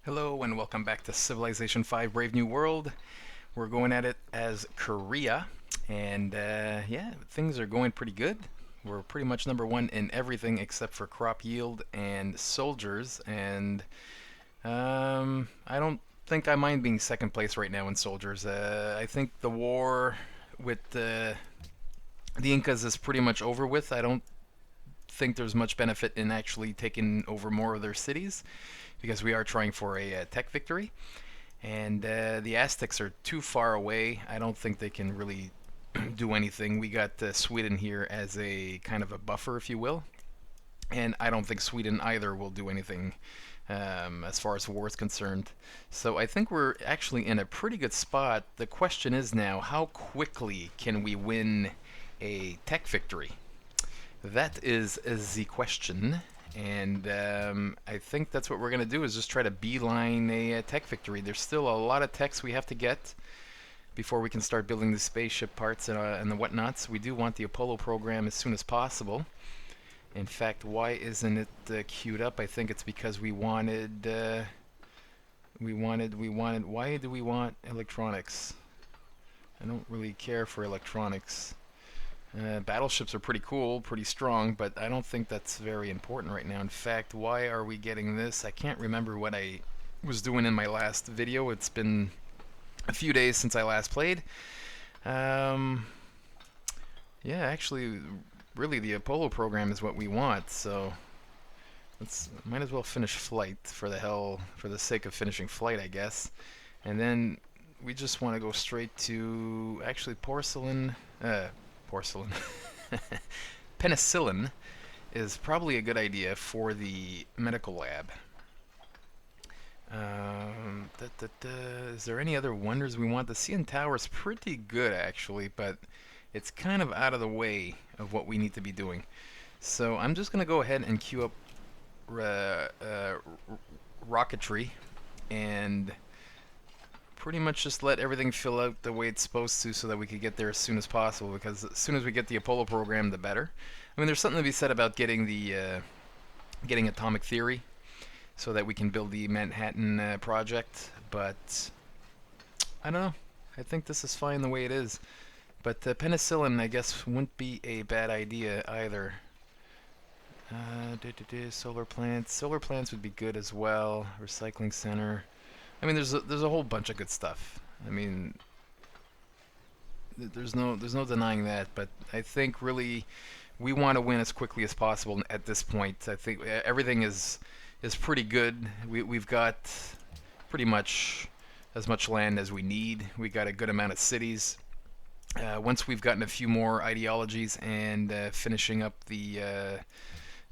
Hello and welcome back to Civilization 5 Brave New World. We're going at it as Korea, and yeah, things are going pretty good. We're pretty much number one in everything except for crop yield and soldiers, and I don't think I mind being second place right now in soldiers. I think the war with the Incas is pretty much over with. I don't think there's much benefit in actually taking over more of their cities because we are trying for a tech victory. And the Aztecs are too far away. I don't think they can really do anything. We got Sweden here as a kind of a buffer, if you will. And I don't think Sweden either will do anything as far as war is concerned. So I think we're actually in a pretty good spot. The question is now, how quickly can we win a tech victory? That is the question. And I think that's what we're going to do is just try to beeline a tech victory. There's still a lot of techs we have to get before we can start building the spaceship parts and the whatnots. We do want the Apollo program as soon as possible. In fact, why isn't it queued up? I think it's because we wanted, why do we want electronics? I don't really care for electronics. Battleships are pretty cool, pretty strong, but I don't think that's very important right now. In fact, why are we getting this? I can't remember what I was doing in my last video. It's been a few days since I last played. Yeah, actually, really the Apollo program is what we want, so let's might as well finish flight for the sake of finishing flight, I guess. And then we just want to go straight to actually porcelain. Penicillin is probably a good idea for the medical lab. Is there any other wonders we want? The CN Tower is pretty good, actually, but it's kind of out of the way of what we need to be doing. So I'm just going to go ahead and queue up rocketry and pretty much just let everything fill out the way it's supposed to so that we could get there as soon as possible, because as soon as we get the Apollo program, the better. I mean, there's something to be said about getting getting atomic theory so that we can build the Manhattan project, but I don't know. I think this is fine the way it is. But penicillin, I guess, wouldn't be a bad idea either. Solar plants. Solar plants would be good as well. Recycling center. I mean, there's a whole bunch of good stuff. I mean, there's no denying that. But I think really we want to win as quickly as possible at this point. I think everything is pretty good. We've got pretty much as much land as we need. We got a good amount of cities. Once we've gotten a few more ideologies and finishing up the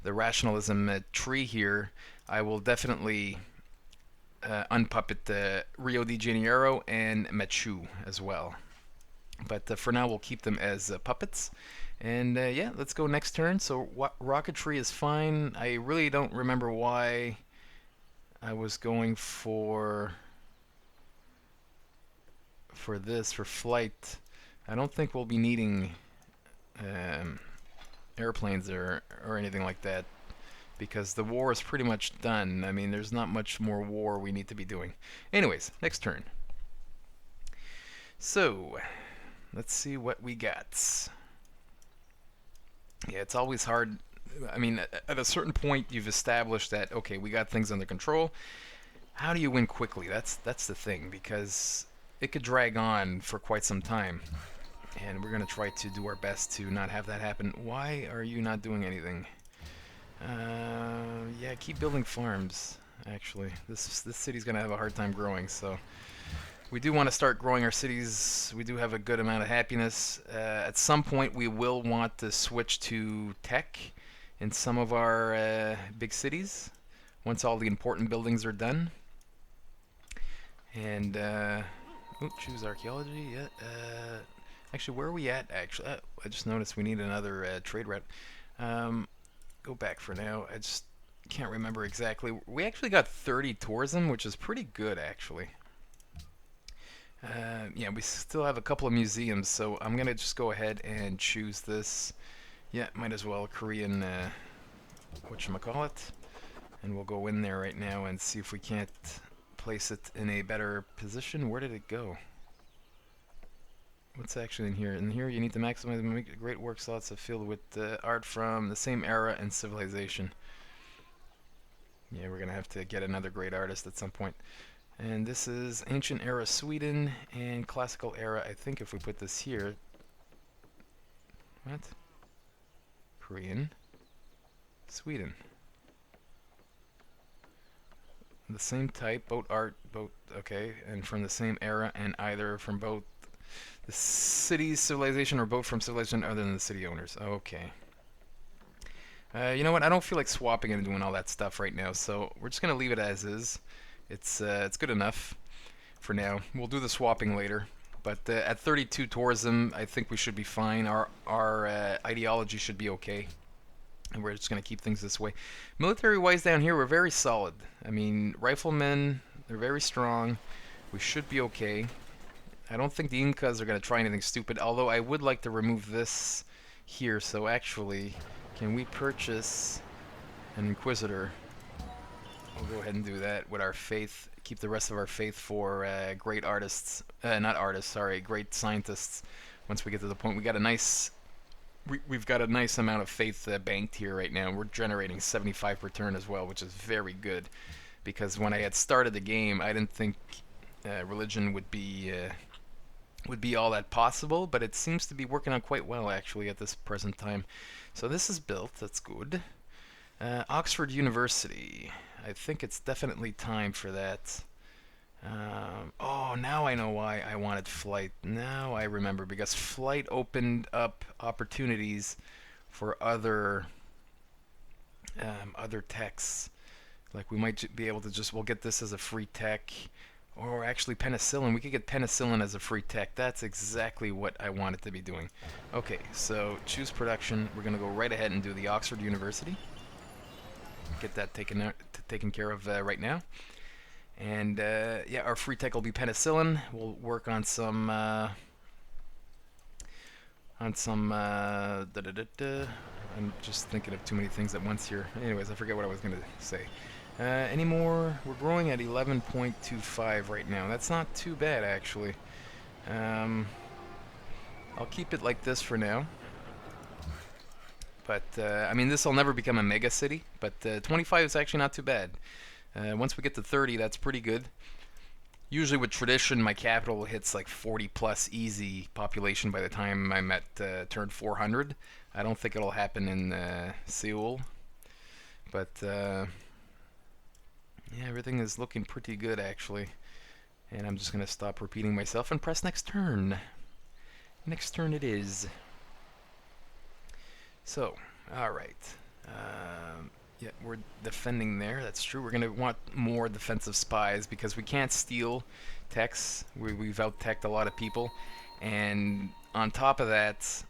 rationalism tree here, I will definitely unpuppet Rio de Janeiro and Machu as well. But for now, we'll keep them as puppets. And yeah, let's go next turn. So rocketry is fine. I really don't remember why I was going for this, for flight. I don't think we'll be needing airplanes or anything like that, because the war is pretty much done. I mean, there's not much more war we need to be doing. Anyways, next turn. So, let's see what we got. Yeah, it's always hard. I mean, at a certain point, you've established that, okay, we got things under control. How do you win quickly? That's the thing, because it could drag on for quite some time. And we're going to try to do our best to not have that happen. Why are you not doing anything? Yeah, keep building farms, actually. This city's going to have a hard time growing, so we do want to start growing our cities. We do have a good amount of happiness. At some point, we will want to switch to tech in some of our big cities once all the important buildings are done. And, choose archaeology. Yeah, actually, where are we at, actually? I just noticed we need another trade route. Go back for now. I just can't remember exactly. We actually got 30 tourism, which is pretty good, actually. Yeah, we still have a couple of museums, so I'm going to just go ahead and choose this. Yeah, might as well. Korean, whatchamacallit. And we'll go in there right now and see if we can't place it in a better position. Where did it go? What's actually in here? In here, you need to maximize and make great work slots filled with art from the same era and civilization. Yeah, we're gonna have to get another great artist at some point. And this is ancient era Sweden and classical era. I think if we put this here, what? Korean, Sweden. The same type, both art, both okay, and from the same era, and either from both the city's civilization or both from civilization other than the city owners. Okay. You know what? I don't feel like swapping and doing all that stuff right now, so we're just gonna leave it as is. It's good enough for now. We'll do the swapping later, but at 32 tourism, I think we should be fine. Our ideology should be okay, and we're just gonna keep things this way. Military-wise, down here, we're very solid. I mean, riflemen, they're very strong. We should be okay. I don't think the Incas are gonna try anything stupid. Although I would like to remove this here. So actually, can we purchase an Inquisitor? We'll go ahead and do that with our faith. Keep the rest of our faith for great artists. Not artists, sorry, great scientists. Once we get to the point, we got a nice. We've got a nice amount of faith banked here right now. We're generating 75 per turn as well, which is very good. Because when I had started the game, I didn't think religion would be all that possible, but it seems to be working out quite well actually at this present time. So this is built. That's good. Oxford University. I think it's definitely time for that. Oh, now I know why I wanted flight. Now I remember, because flight opened up opportunities for other techs. Like we might be able to just, we'll get this as a free tech, or actually penicillin. We could get penicillin as a free tech. That's exactly what I wanted to be doing. Okay, so choose production. We're gonna go right ahead and do the Oxford University. Get that taken care of right now. And yeah, our free tech will be penicillin. We'll work on some I'm just thinking of too many things at once here. Anyways, I forget what I was gonna say. Anymore? We're growing at 11.25 right now. That's not too bad actually. I'll keep it like this for now. But I mean, this will never become a mega city. But 25 is actually not too bad. Once we get to 30, that's pretty good. Usually with tradition, my capital hits like 40 plus easy population by the time I'm at turn 400. I don't think it'll happen in Seoul. But yeah, everything is looking pretty good actually. And I'm just going to stop repeating myself and press next turn. Next turn it is. So, alright. Yeah, we're defending there. That's true. We're going to want more defensive spies because we can't steal techs. We've out-teched a lot of people. And on top of that,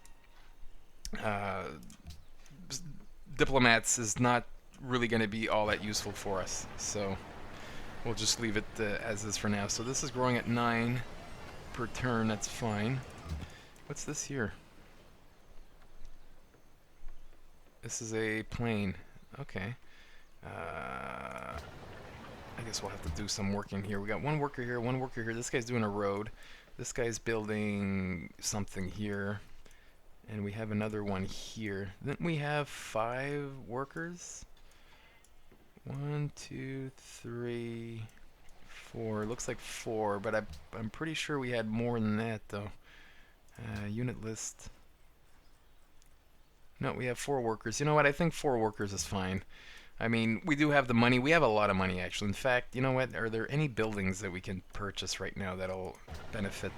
diplomats is not really going to be all that useful for us. So we'll just leave it as is for now. So this is growing at 9 per turn. That's fine. What's this here? This is a plane. Okay. I guess we'll have to do some working here. We got one worker here, one worker here. This guy's doing a road. This guy's building something here. And we have another one here. Didn't we have 5 workers? 1, 2, 3, 4. Looks like 4, but I'm pretty sure we had more than that though. Unit list. No, we have 4 workers. You know what? I think 4 workers is fine. I mean, we do have the money. We have a lot of money, actually. In fact, you know what? Are there any buildings that we can purchase right now that'll benefit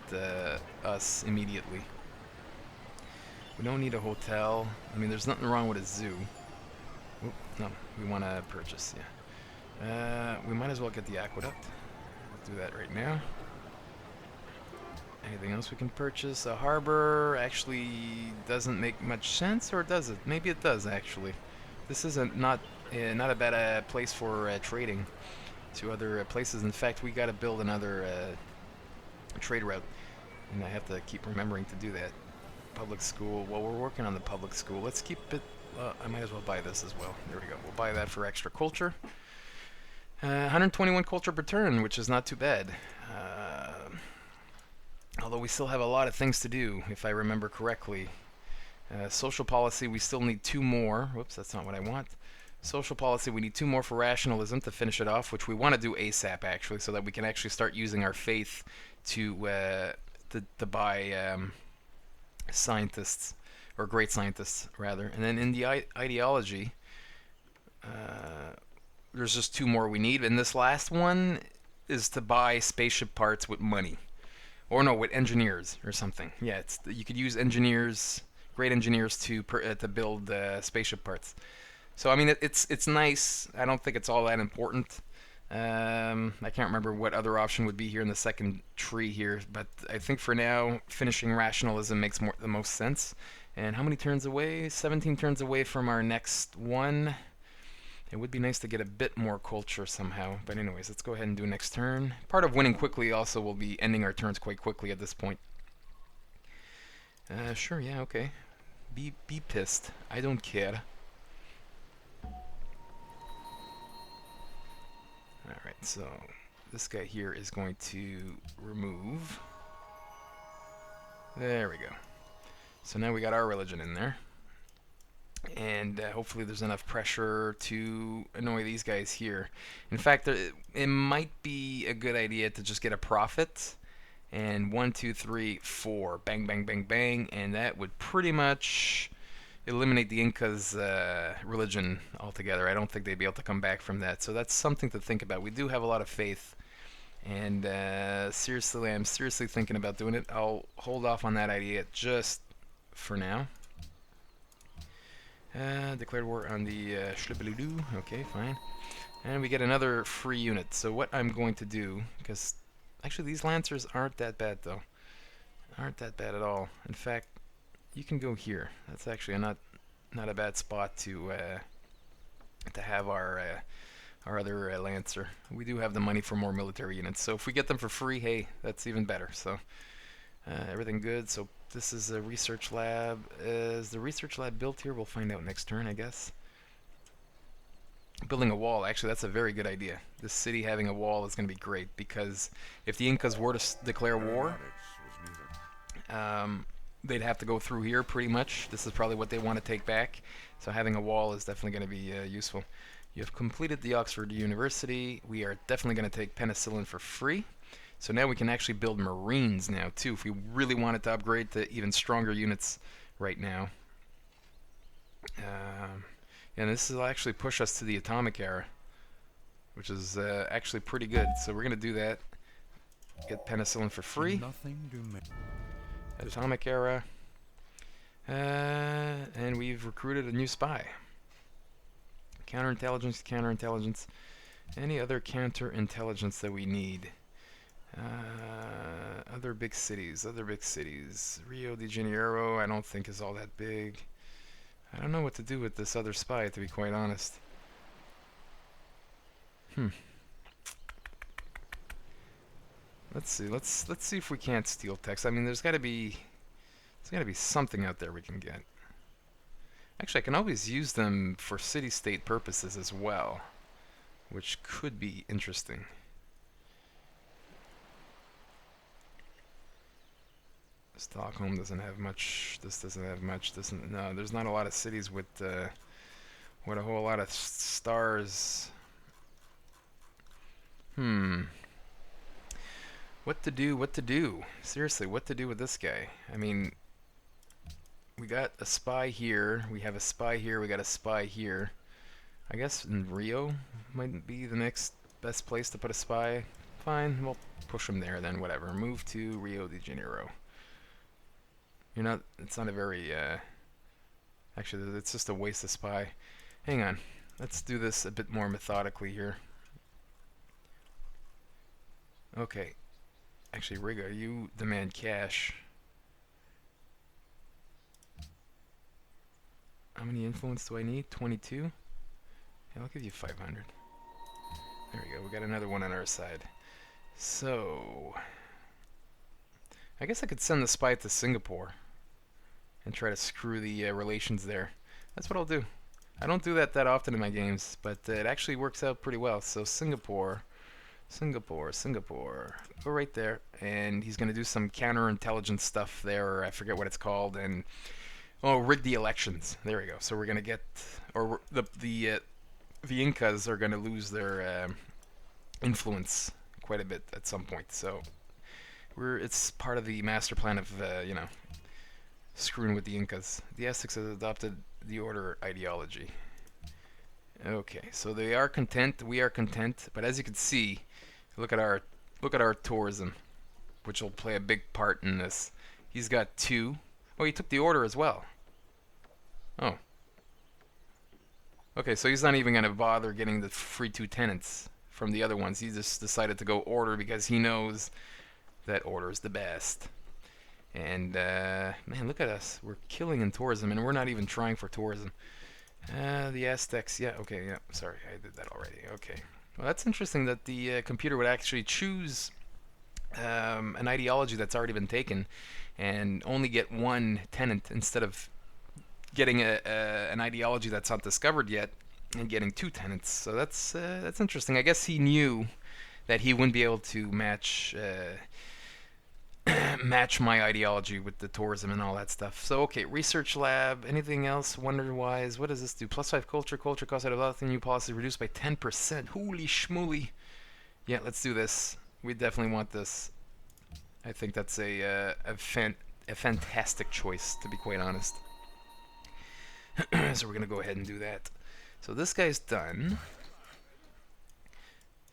us immediately? We don't need a hotel. I mean, there's nothing wrong with a zoo. Oop, no, we want to purchase, yeah. We might as well get the aqueduct. We'll do that right now. Anything else we can purchase? A harbor actually doesn't make much sense, or does it? Maybe it does actually. This isn't not a bad place for trading to other places. In fact, we got to build another trade route, and I have to keep remembering to do that. Public school. Well, we're working on the public school. Let's keep it. I might as well buy this as well. There we go. We'll buy that for extra culture. 121 culture per turn, which is not too bad. Although we still have a lot of things to do, if I remember correctly. Social policy, we still need 2 more. Whoops, that's not what I want. Social policy, we need 2 more for rationalism to finish it off, which we want to do ASAP, actually, so that we can actually start using our faith to buy scientists, or great scientists, rather. And then in the ideology, there's just 2 more we need, and this last one is to buy spaceship parts with money. Or no, with engineers or something. Yeah, you could use engineers, great engineers, to build spaceship parts. So I mean, it's nice. I don't think it's all that important. I can't remember what other option would be here in the second tree here, but I think for now, finishing rationalism makes the most sense. And how many turns away? 17 turns away from our next one. It would be nice to get a bit more culture somehow. But anyways, let's go ahead and do next turn. Part of winning quickly also will be ending our turns quite quickly at this point. Sure, yeah, okay. Be pissed. I don't care. Alright, so this guy here is going to remove. There we go. So now we got our religion in there. And hopefully there's enough pressure to annoy these guys here. In fact, it might be a good idea to just get a prophet. And 1, 2, 3, 4. Bang, bang, bang, bang. And that would pretty much eliminate the Incas' religion altogether. I don't think they'd be able to come back from that. So that's something to think about. We do have a lot of faith. And seriously, I'm seriously thinking about doing it. I'll hold off on that idea just for now. Declared war on the Shlibaloo. Okay, fine. And we get another free unit. So what I'm going to do, because actually these Lancers aren't that bad though. Aren't that bad at all. In fact, you can go here. That's actually not a bad spot to have our other Lancer. We do have the money for more military units. So if we get them for free, hey, that's even better. So everything good. So this is a research lab. Is the research lab built here? We'll find out next turn, I guess. Building a wall. Actually, that's a very good idea. This city having a wall is going to be great, because if the Incas were to declare war, they'd have to go through here pretty much. This is probably what they want to take back. So having a wall is definitely going to be useful. You have completed the Oxford University. We are definitely going to take penicillin for free. So now we can actually build Marines now, too, if we really wanted to upgrade to even stronger units right now. And this will actually push us to the atomic era, which is actually pretty good. So we're going to do that. Get penicillin for free. Atomic era. And we've recruited a new spy. Counterintelligence, counterintelligence. Any other counterintelligence that we need? Other big cities, Rio de Janeiro, I don't think is all that big. I don't know what to do with this other spy, to be quite honest. Let's see. Let's see if we can't steal text. I mean, there's got to be something out there we can get. Actually, I can always use them for city-state purposes as well, which could be interesting. Stockholm doesn't have much. This doesn't have much. No, there's not a lot of cities with a whole lot of stars. What to do? What to do? Seriously, what to do with this guy? I mean, we got a spy here. We have a spy here. We got a spy here. I guess in Rio might be the next best place to put a spy. Fine, we'll push him there then. Whatever. Move to Rio de Janeiro. It's not a very, actually, it's just a waste of spy. Hang on. Let's do this a bit more methodically here. Okay. Actually, Riga, you demand cash. How many influence do I need? 22? Yeah, I'll give you 500. There we go. We got another one on our side. So, I guess I could send the spy to Singapore and try to screw the relations there. That's what I'll do. I don't do that often in my games, but it actually works out pretty well. So Singapore, Singapore. Go right there, and he's gonna do some counterintelligence stuff there, or I forget what it's called, and rig the elections. There we go. So we're gonna get, or the Incas are gonna lose their influence quite a bit at some point. So it's part of the master plan of screwing with the Incas. The Aztecs have adopted the order ideology. Okay, so they are content. We are content, but as you can see, look at our tourism, which will play a big part in this. He's got 2. Oh, he took the order as well. Oh. Okay, so he's not even going to bother getting the free 2 tenants from the other ones. He just decided to go order because he knows that order is the best. And, man, look at us. We're killing in tourism, and we're not even trying for tourism. The Aztecs, yeah, okay, yeah, sorry, I did that already, okay. Well, that's interesting that the computer would actually choose an ideology that's already been taken and only get 1 tenant instead of getting an ideology that's not discovered yet and getting 2 tenants. So that's interesting. I guess he knew that he wouldn't be able to match match my ideology with the tourism and all that stuff. So, okay, research lab, anything else wonder-wise? What does this do? +5 culture cost out of nothing, new policy reduced by 10%. Holy schmooly. Yeah, let's do this. We definitely want this. I think that's a fantastic choice, to be quite honest. So we're going to go ahead and do that. So this guy's done.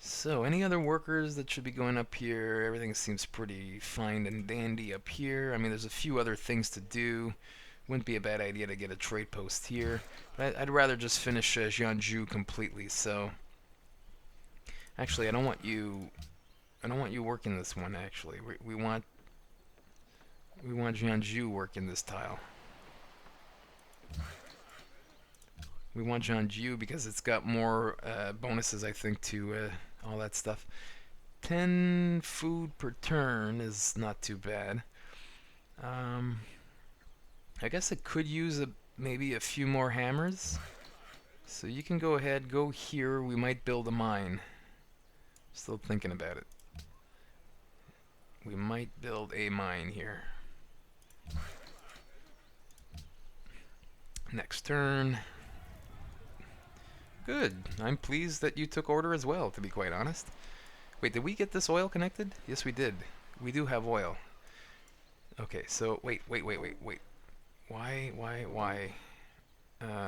So, any other workers that should be going up here? Everything seems pretty fine and dandy up here. I mean, there's a few other things to do. Wouldn't be a bad idea to get a trade post here. But I'd rather just finish Jianzhou completely, so... Actually, I don't want you working this one, actually. We want Jianzhou working this tile. We want Jianzhou because it's got more bonuses, I think, to... all that stuff. 10 food per turn is not too bad. I guess it could use maybe a few more hammers. So you can go ahead, go here. We might build a mine. Still thinking about it. We might build a mine here. Next turn. Good. I'm pleased that you took order as well, to be quite honest. Wait, did we get this oil connected? Yes, we did. We do have oil. Okay, so wait. Why?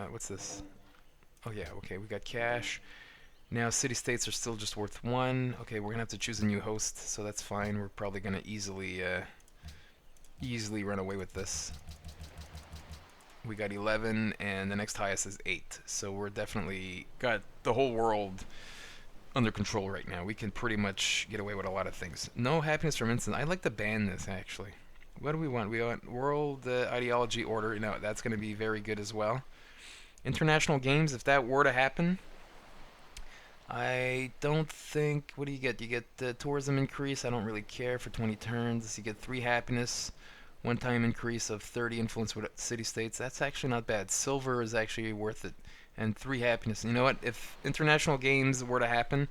What's this? Oh yeah, okay, we got cash. Now city-states are still just worth 1. Okay, we're gonna have to choose a new host, so that's fine. We're probably gonna easily run away with this. We got 11, and the next highest is 8. So we're definitely got the whole world under control right now. We can pretty much get away with a lot of things. No happiness from instant. I'd like to ban this, actually. What do we want? We want world ideology order. No, that's going to be very good as well. International games, if that were to happen, I don't think... What do you get? You get the tourism increase. I don't really care for 20 turns. You get 3 happiness. One-time increase of 30 influence with city-states. That's actually not bad. Silver is actually worth it. And 3 happiness. You know what? If international games were to happen,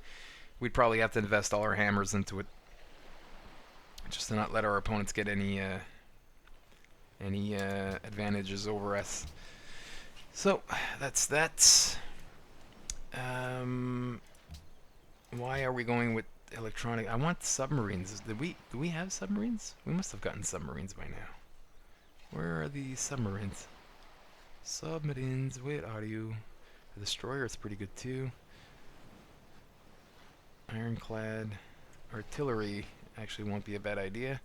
we'd probably have to invest all our hammers into it. Just to not let our opponents get any advantages over us. So, that's that. Why are we going with electronic? I want submarines. Do we have submarines? We must have gotten submarines by now. Where are the submarines? Submarines, where are you? The destroyer is pretty good too. Ironclad. Artillery actually won't be a bad idea.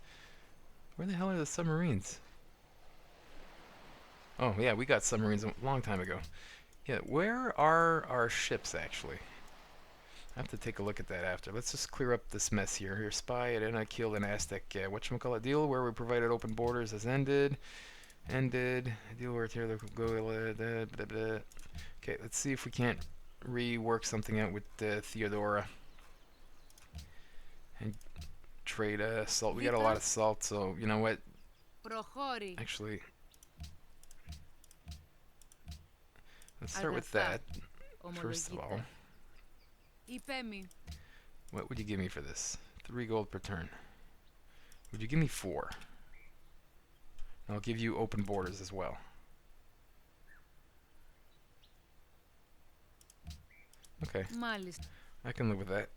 Where the hell are the submarines? Oh yeah, we got submarines a long time ago. Yeah, where are our ships actually? I have to take a look at that after. Let's just clear up this mess here. Here, spy, and I killed an Aztec. Whatchamacallit deal where we provided open borders has ended. Deal where here go. Okay, let's see if we can't rework something out with Theodora. And trade salt. We got a lot of salt, so you know what? Actually, let's start with that, first of all. What would you give me for this? 3 gold per turn. Would you give me 4? I'll give you open borders as well. Okay. I can live with that.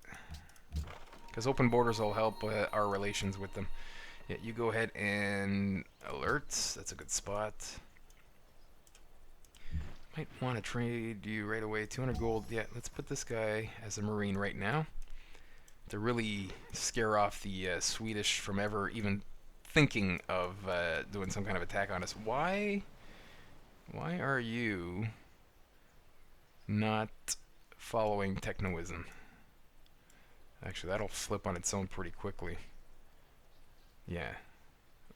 Because open borders will help our relations with them. Yeah, you go ahead and alerts. That's a good spot. Might want to trade you right away. 200 gold. Yeah, let's put this guy as a marine right now to really scare off the Swedish from ever even thinking of doing some kind of attack on us. Why are you not following technoism? Actually, that'll flip on its own pretty quickly. Yeah.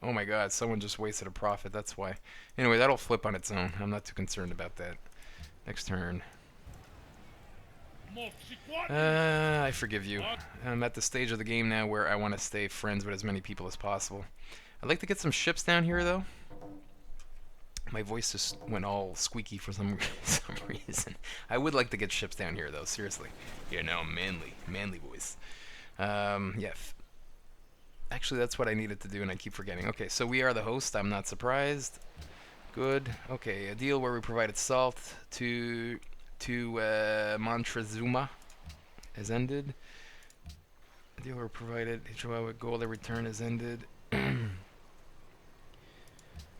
Oh my god, someone just wasted a profit, that's why. Anyway, that'll flip on its own. I'm not too concerned about that. Next turn. I forgive you. I'm at the stage of the game now where I want to stay friends with as many people as possible. I'd like to get some ships down here, though. My voice just went all squeaky for some reason. I would like to get ships down here, though, seriously. You know, manly voice. Yeah. Actually, that's what I needed to do, and I keep forgetting. Okay, so we are the host. I'm not surprised. Good. Okay, a deal where we provided salt to Montezuma has ended. A deal where we provided with gold at return has ended.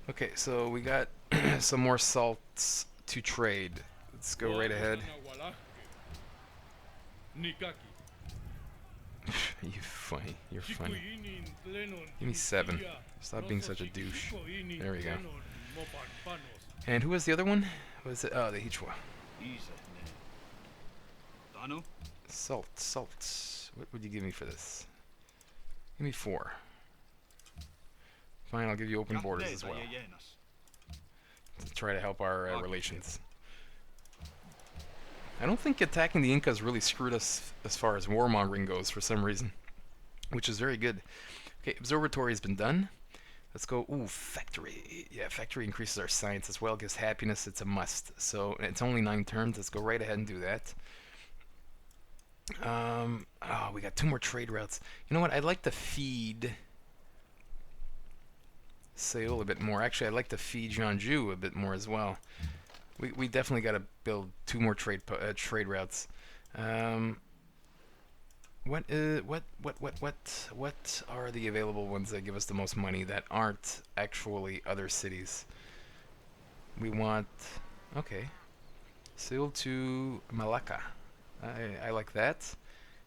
Okay, so we got some more salts to trade. Let's go right ahead. You funny. You're funny. Give me 7. Stop being such a douche. There we go. And who was the other one? Was it? Oh, the Hichwa. Salt. What would you give me for this? Give me 4. Fine, I'll give you open borders as well. To try to help our relations. I don't think attacking the Incas really screwed us as far as warmongering goes for some reason, which is very good. Okay, observatory has been done. Let's go. Ooh, factory. Yeah, factory increases our science as well, gives happiness. It's a must. So it's only 9 turns. Let's go right ahead and do that. Oh, we got 2 more trade routes. You know what? I'd like to feed Seoul a bit more. Actually, I'd like to feed Jeonju a bit more as well. We definitely got to build 2 more trade routes. What are the available ones that give us the most money that aren't actually other cities? We want, okay, Seoul to Malacca. I like that.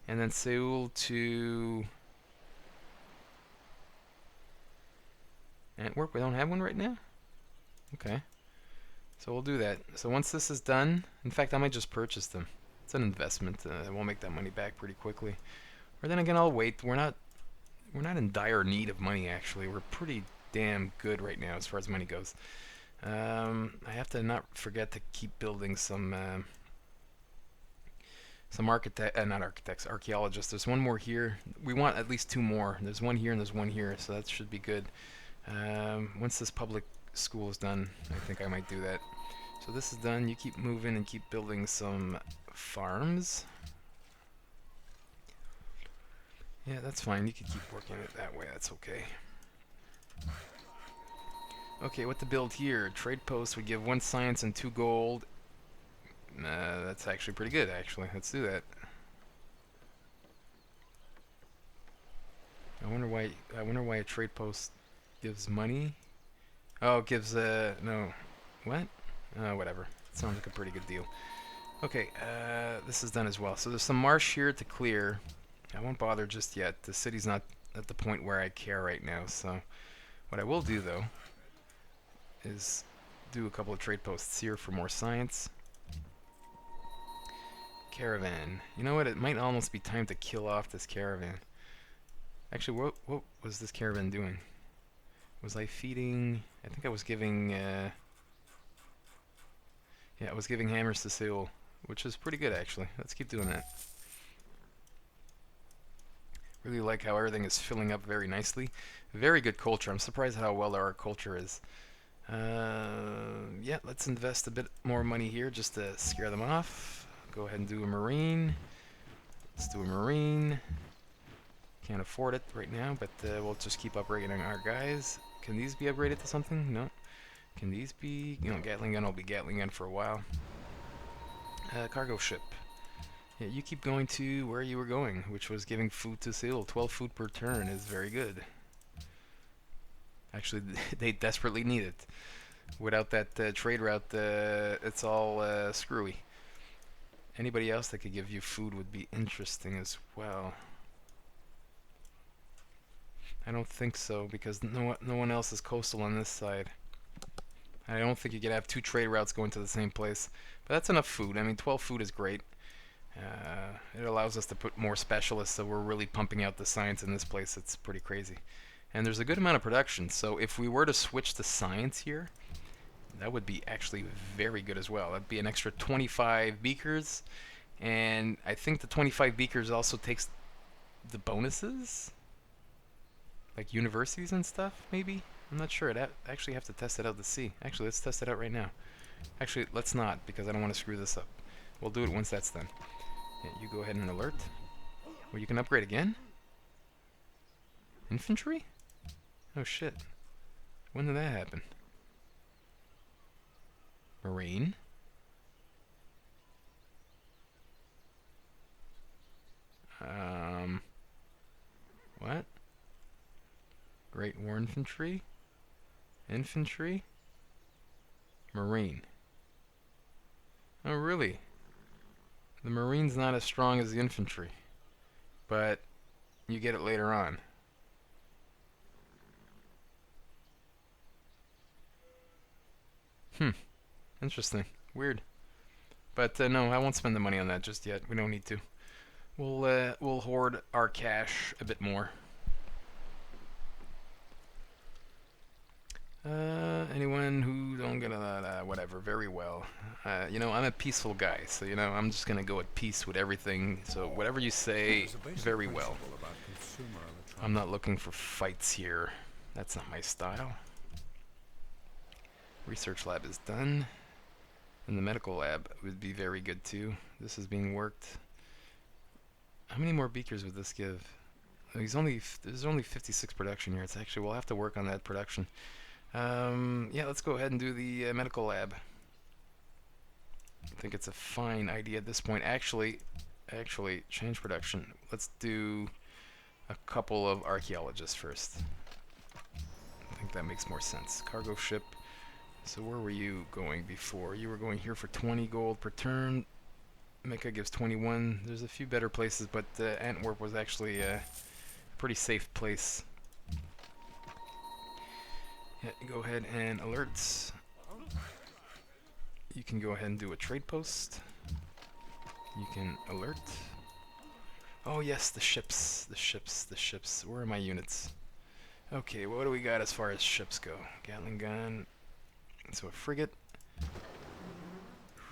And then Seoul to Antwerp. We don't have one right now? Okay. So we'll do that. So once this is done, in fact, I might just purchase them. It's an investment. We'll make that money back pretty quickly. Or then again, I'll wait. We're not in dire need of money, actually. We're pretty damn good right now as far as money goes. I have to not forget to keep building some archaeologists. There's one more here. We want at least 2 more. There's one here and there's one here, so that should be good. Once this public school is done, I think I might do that. So this is done. You keep moving and keep building some farms. Yeah, that's fine. You can keep working it that way. That's okay. Okay, what to build here? Trade post would give 1 science and 2 gold. That's actually pretty good, actually. Let's do that. I wonder why a trade post gives money. Oh, it gives no. What? Whatever. Sounds like a pretty good deal. Okay, this is done as well. So there's some marsh here to clear. I won't bother just yet. The city's not at the point where I care right now. So what I will do, though, is do a couple of trade posts here for more science. Caravan. You know what? It might almost be time to kill off this caravan. Actually, what was this caravan doing? Was I feeding? I think I was giving. Yeah, I was giving hammers to Seoul, which is pretty good actually. Let's keep doing that. Really like how everything is filling up very nicely. Very good culture. I'm surprised at how well our culture is. Yeah, let's invest a bit more money here just to scare them off. Go ahead and do a marine. Let's do a marine. Can't afford it right now, but we'll just keep upgrading our guys. Can these be upgraded to something? No. Can these be... You know, Gatling gun will be Gatling gun for a while. Cargo ship. Yeah, you keep going to where you were going, which was giving food to Seoul. 12 food per turn is very good. Actually, they desperately need it. Without that trade route, it's all screwy. Anybody else that could give you food would be interesting as well. I don't think so, because no one else is coastal on this side. I don't think you could have 2 trade routes going to the same place. But that's enough food. I mean, 12 food is great. It allows us to put more specialists, so we're really pumping out the science in this place. It's pretty crazy. And there's a good amount of production, so if we were to switch to science here, that would be actually very good as well. That'd be an extra 25 beakers, and I think the 25 beakers also takes the bonuses? Like universities and stuff, maybe? I'm not sure. I'd actually have to test it out to see. Actually, let's test it out right now. Actually, let's not, because I don't want to screw this up. We'll do it once that's done. Yeah, you go ahead and alert. Well, you can upgrade again? Infantry? Oh shit. When did that happen? Marine? What? Great War Infantry? Infantry? Marine. Oh really? The Marine's not as strong as the infantry, but you get it later on. Interesting. Weird. But no, I won't spend the money on that just yet. We don't need to. We'll hoard our cash a bit more. Anyone who don't get whatever, very well. You know, I'm a peaceful guy, so you know, I'm just gonna go at peace with everything. So whatever you say, very well. I'm not looking for fights here. That's not my style. Research lab is done. And the medical lab would be very good too. This is being worked. How many more beakers would this give? There's only 56 production here. It's actually, we'll have to work on that production. Yeah, let's go ahead and do the medical lab. I think it's a fine idea at this point. Actually, change production. Let's do a couple of archaeologists first. I think that makes more sense. Cargo ship. So where were you going before? You were going here for 20 gold per turn. Mecca gives 21. There's a few better places, but Antwerp was actually a pretty safe place. Yeah, go ahead and alerts. You can go ahead and do a trade post. You can alert. Oh yes, the ships, the ships, the ships. Where are my units? Okay, what do we got as far as ships go? Gatling gun. So a frigate.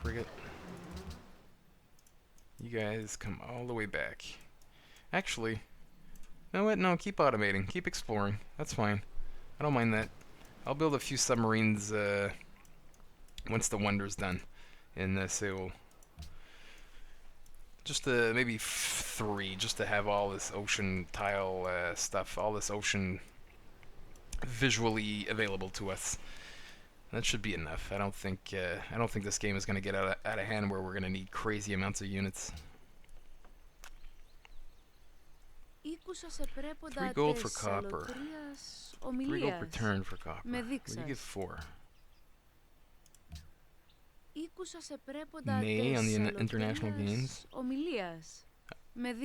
Frigate. You guys come all the way back. Actually, no, what? No, keep automating. Keep exploring. That's fine. I don't mind that. I'll build a few submarines once the wonder's done in Seoul. Just maybe 3, just to have all this ocean tile stuff, all this ocean visually available to us. That should be enough. I don't think this game is going to get out of hand where we're going to need crazy amounts of units. 3 gold for copper. 3 gold per turn for copper. What do you give 4? Nay on the international games.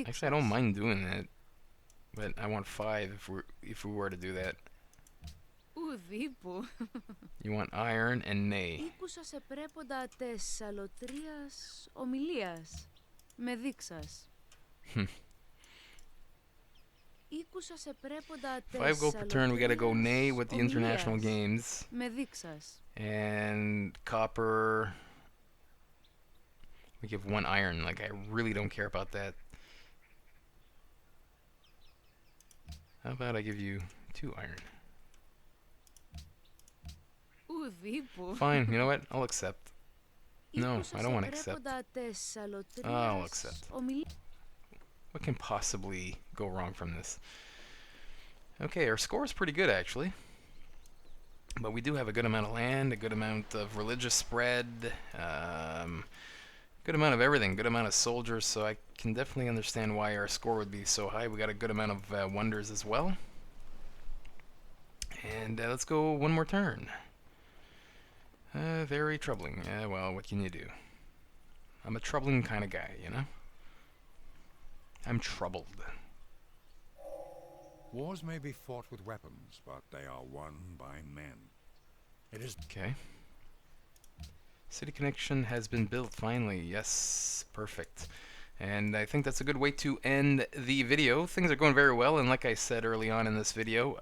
Actually, I don't mind doing that, but I want 5 if we were to do that. You want iron and nay. Hmm. 5 gold per turn, we gotta go nay with the international games. And copper, we give 1 iron. Like, I really don't care about that. How about I give you 2 iron? Fine, you know what? I'll accept. No, I don't want to accept. I'll accept. What can possibly go wrong from this? Okay, our score is pretty good actually. But we do have a good amount of land, a good amount of religious spread, good amount of everything, good amount of soldiers, so I can definitely understand why our score would be so high. We got a good amount of wonders as well. And let's go one more turn. Very troubling. Well, what can you do? I'm a troubling kind of guy, you know? I'm troubled. Wars may be fought with weapons, but they are won by men. It is... Okay. City connection has been built finally. Yes, perfect. And I think that's a good way to end the video. Things are going very well, and like I said early on in this video,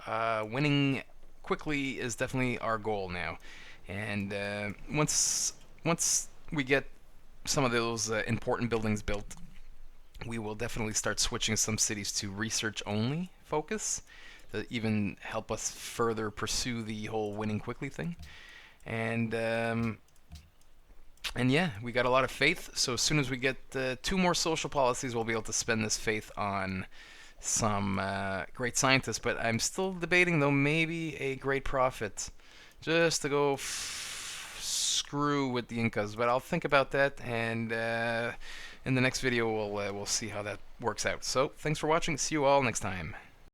winning quickly is definitely our goal now. And once we get some of those important buildings built, we will definitely start switching some cities to research only focus to even help us further pursue the whole winning quickly thing. And yeah, we got a lot of faith, so as soon as we get 2 more social policies, we'll be able to spend this faith on some great scientists. But I'm still debating, though, maybe a great prophet, just to go screw with the Incas. But I'll think about that, and in the next video we'll see how that works out. So thanks for watching. See you all next time.